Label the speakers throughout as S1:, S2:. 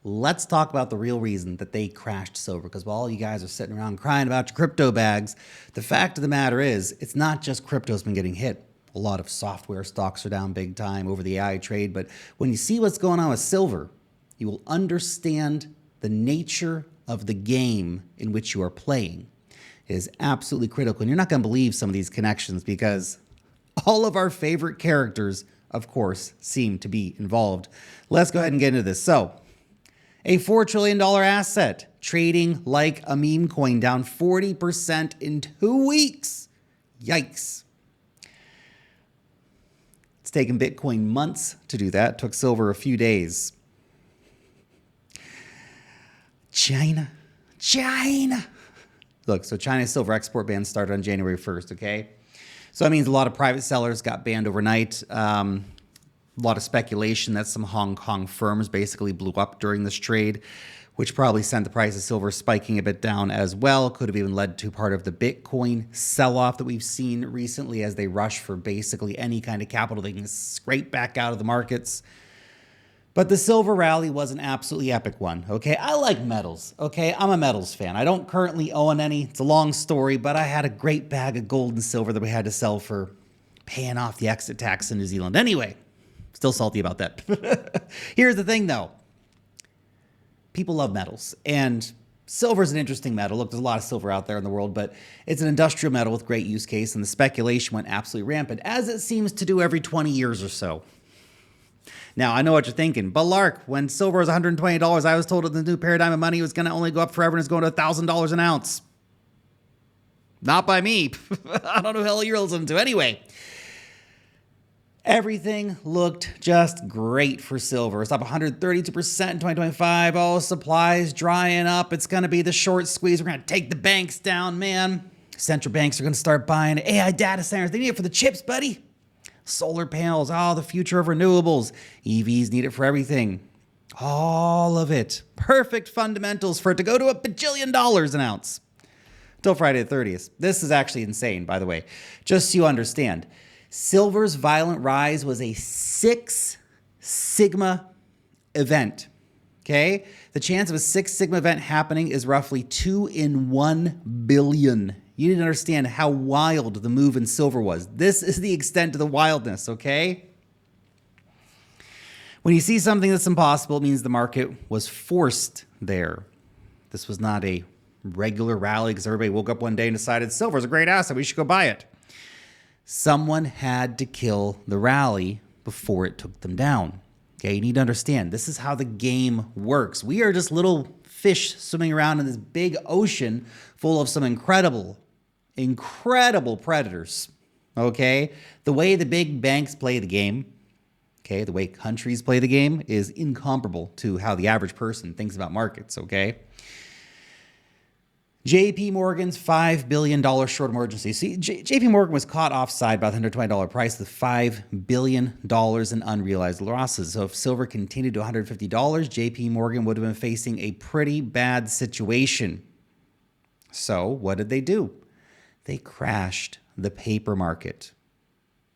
S1: let's talk about the real reason that they crashed silver. Because while all you guys are sitting around crying about your crypto bags, the fact of the matter is it's not just crypto's been getting hit. A lot of software stocks are down big time over the AI trade. But when you see what's going on with silver, you will understand the nature of the game in which you are playing. It is absolutely critical. And you're not going to believe some of these connections because all of our favorite characters, of course, seem to be involved. Let's go ahead and get into this. So, a $4 trillion asset trading like a meme coin, down 40% in 2 weeks. Yikes. It's taken Bitcoin months to do that. It took silver a few days. China. Look, so China's silver export ban started on January 1st, okay? So that means a lot of private sellers got banned overnight. A lot of speculation that some Hong Kong firms basically blew up during this trade, which probably sent the price of silver spiking a bit down as well. Could have even led to part of the Bitcoin sell-off that we've seen recently as they rush for basically any kind of capital they can scrape back out of the markets. But the silver rally was an absolutely epic one, okay? I like metals, okay? I'm a metals fan. I don't currently own any. It's a long story, but I had a great bag of gold and silver that we had to sell for paying off the exit tax in New Zealand. Anyway, still salty about that. Here's the thing, though. People love metals, and silver is an interesting metal. Look, there's a lot of silver out there in the world, but it's an industrial metal with great use case, and the speculation went absolutely rampant, as it seems to do every 20 years or so. Now, I know what you're thinking, but Lark, when silver was $120, I was told that the new paradigm of money was going to only go up forever and it's going to $1,000 an ounce. Not by me. I don't know who the hell you're listening to. Anyway, everything looked just great for silver. It's up 132% in 2025. Oh, supplies drying up. It's going to be the short squeeze. We're going to take the banks down, man. Central banks are going to start buying AI data centers. They need it for the chips, buddy. Solar panels, the future of renewables. EVs need it for everything. All of it. Perfect fundamentals for it to go to $1 bajillion an ounce. Till Friday the 30th. This is actually insane, by the way. Just so you understand. Silver's violent rise was a 6 sigma event. Okay? The chance of a 6 sigma event happening is roughly 2 in 1 billion. You need to understand how wild the move in silver was. This is the extent of the wildness, okay? When you see something that's impossible, it means the market was forced there. This was not a regular rally because everybody woke up one day and decided silver is a great asset, we should go buy it. Someone had to kill the rally before it took them down. Okay, you need to understand, this is how the game works. We are just little fish swimming around in this big ocean full of some incredible predators, okay? The way the big banks play the game, okay, the way countries play the game is incomparable to how the average person thinks about markets, okay? JP Morgan's $5 billion short emergency. See, JP Morgan was caught offside by the $120 price with $5 billion in unrealized losses. So if silver continued to $150, JP Morgan would have been facing a pretty bad situation. So what did they do? They crashed the paper market.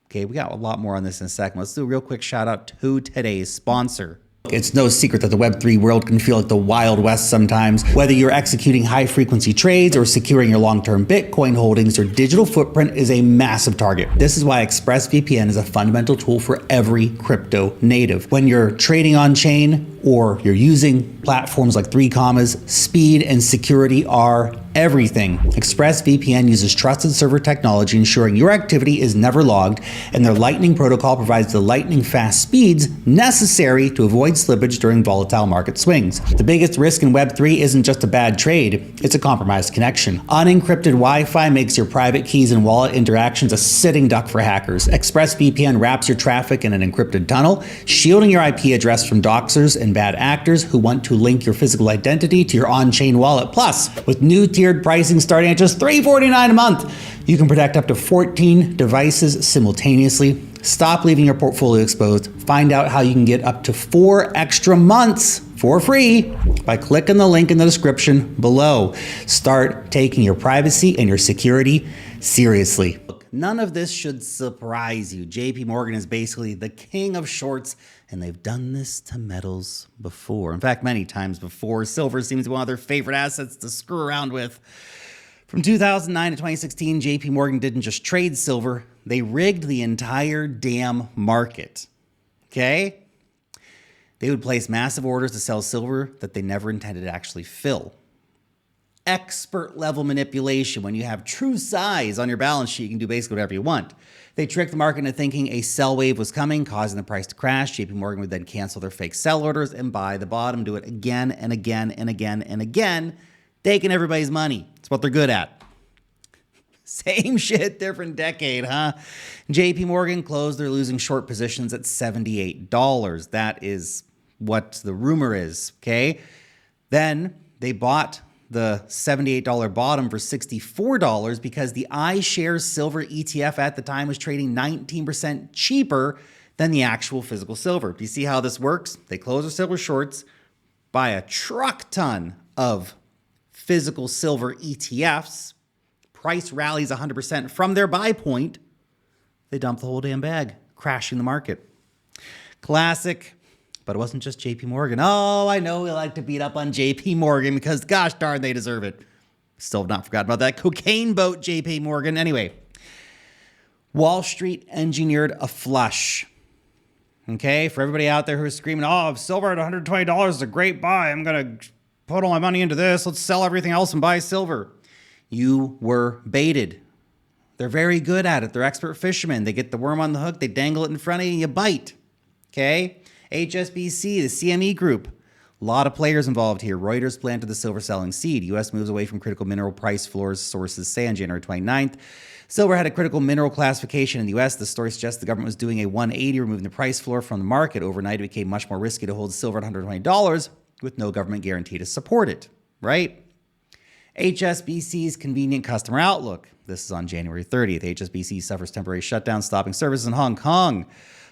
S1: Okay, we got a lot more on this in a second. Let's do a real quick shout out to today's sponsor. It's no secret that the Web3 world can feel like the Wild West sometimes. Whether you're executing high-frequency trades or securing your long-term Bitcoin holdings, your digital footprint is a massive target. This is why ExpressVPN is a fundamental tool for every crypto native. When you're trading on-chain or you're using platforms like 3Commas, speed and security are everything. ExpressVPN uses trusted server technology, ensuring your activity is never logged, and their Lightning protocol provides the lightning-fast speeds necessary to avoid slippage during volatile market swings. The biggest risk in Web3 isn't just a bad trade, it's a compromised connection. Unencrypted Wi-Fi makes your private keys and wallet interactions a sitting duck for hackers. ExpressVPN wraps your traffic in an encrypted tunnel, shielding your IP address from doxers and bad actors who want to link your physical identity to your on-chain wallet. Plus, with new tiered pricing starting at just $349 a month, you can protect up to 14 devices simultaneously. Stop leaving your portfolio exposed. Find out how you can get up to 4 extra months for free by clicking the link in the description below. Start taking your privacy and your security seriously. Look, none of this should surprise you. JP Morgan is basically the king of shorts, and they've done this to metals before. In fact, many times before. Silver seems to be one of their favorite assets to screw around with. From 2009 to 2016, JP Morgan didn't just trade silver, they rigged the entire damn market. Okay? They would place massive orders to sell silver that they never intended to actually fill. Expert level manipulation. When you have true size on your balance sheet, you can do basically whatever you want. They tricked the market into thinking a sell wave was coming, causing the price to crash. JP Morgan would then cancel their fake sell orders and buy the bottom, do it again and again and again and again, taking everybody's money. It's what they're good at. Same shit, different decade, huh? JP Morgan closed their losing short positions at $78. That is what the rumor is, okay? Then they bought the $78 bottom for $64 because the iShares Silver ETF at the time was trading 19% cheaper than the actual physical silver. Do you see how this works? They close their silver shorts, buy a truck ton of physical silver ETFs, price rallies 100% from their buy point, they dump the whole damn bag, crashing the market. Classic. But it wasn't just JP Morgan. Oh, I know we like to beat up on JP Morgan because gosh darn, they deserve it. Still have not forgotten about that cocaine boat, JP Morgan. Anyway, Wall Street engineered a flush. Okay, for everybody out there who's screaming, oh, silver at $120 is a great buy. I'm going to put all my money into this. Let's sell everything else and buy silver. You were baited. They're very good at it. They're expert fishermen. They get the worm on the hook. They dangle it in front of you and you bite. Okay? HSBC, the CME Group. A lot of players involved here. Reuters planted the silver selling seed. U.S. moves away from critical mineral price floors, sources say on January 29th. Silver had a critical mineral classification in the U.S. The story suggests the government was doing a 180, removing the price floor from the market. Overnight, it became much more risky to hold silver at $120 with no government guarantee to support it, right? HSBC's convenient customer outlook. This is on January 30th. HSBC suffers temporary shutdown, stopping services in Hong Kong.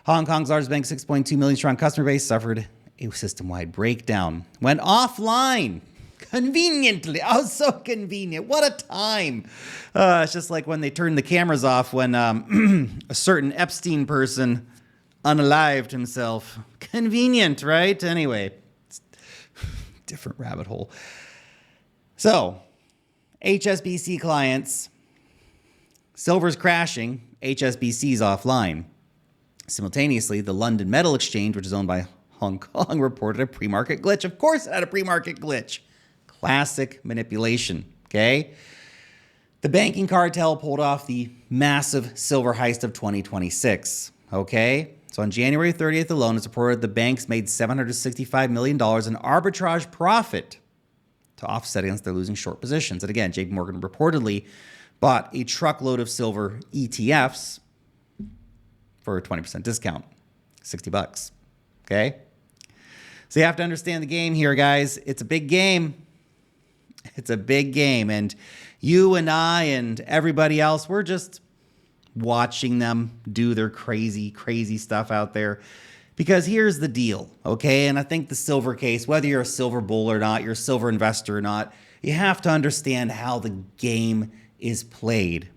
S1: Hong Kong's largest bank, 6.2 million strong customer base, suffered a system-wide breakdown. Went offline. Conveniently. Oh, so convenient. What a time. It's just like when they turned the cameras off when a certain Epstein person unalived himself. Convenient, right? Anyway, different rabbit hole. So, HSBC clients, silver's crashing, HSBC's offline. Simultaneously, the London Metal Exchange, which is owned by Hong Kong, reported a pre-market glitch. Of course it had a pre-market glitch. Classic manipulation, okay? The banking cartel pulled off the massive silver heist of 2026, okay? So on January 30th alone, it's reported the banks made $765 million in arbitrage profit to offset against their losing short positions. And again, JP Morgan reportedly bought a truckload of silver ETFs for a 20% discount, $60, okay? So you have to understand the game here, guys. It's a big game. It's a big game. And you and I and everybody else, we're just watching them do their crazy, crazy stuff out there. Because here's the deal, okay? And I think the silver case, whether you're a silver bull or not, you're a silver investor or not, you have to understand how the game is played.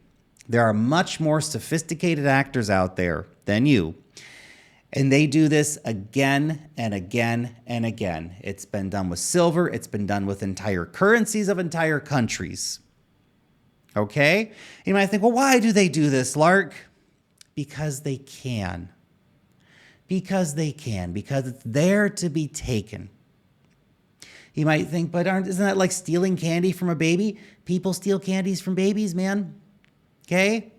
S1: There are much more sophisticated actors out there than you. And they do this again and again and again. It's been done with silver. It's been done with entire currencies of entire countries. Okay? You might think, well, why do they do this, Lark? Because they can. Because they can. Because it's there to be taken. You might think, but isn't that like stealing candy from a baby? People steal candies from babies, man. Okay?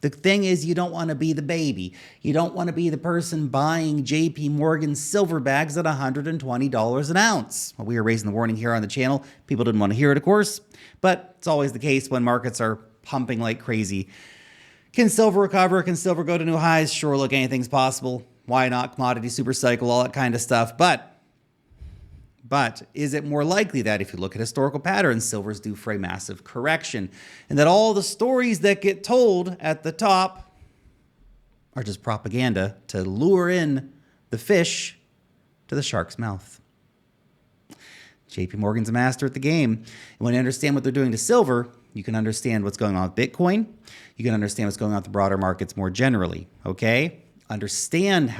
S1: The thing is, you don't want to be the baby. You don't want to be the person buying JP Morgan silver bags at $120 an ounce. Well, we are raising the warning here on the channel. People didn't want to hear it, of course, but it's always the case when markets are pumping like crazy. Can silver recover? Can silver go to new highs? Sure, look, anything's possible. Why not? Commodity super cycle, all that kind of stuff. But is it more likely that if you look at historical patterns, silver's due for a massive correction, and that all the stories that get told at the top are just propaganda to lure in the fish to the shark's mouth? JP Morgan's a master at the game. And when you understand what they're doing to silver, you can understand what's going on with Bitcoin. You can understand what's going on with the broader markets more generally, okay? Understand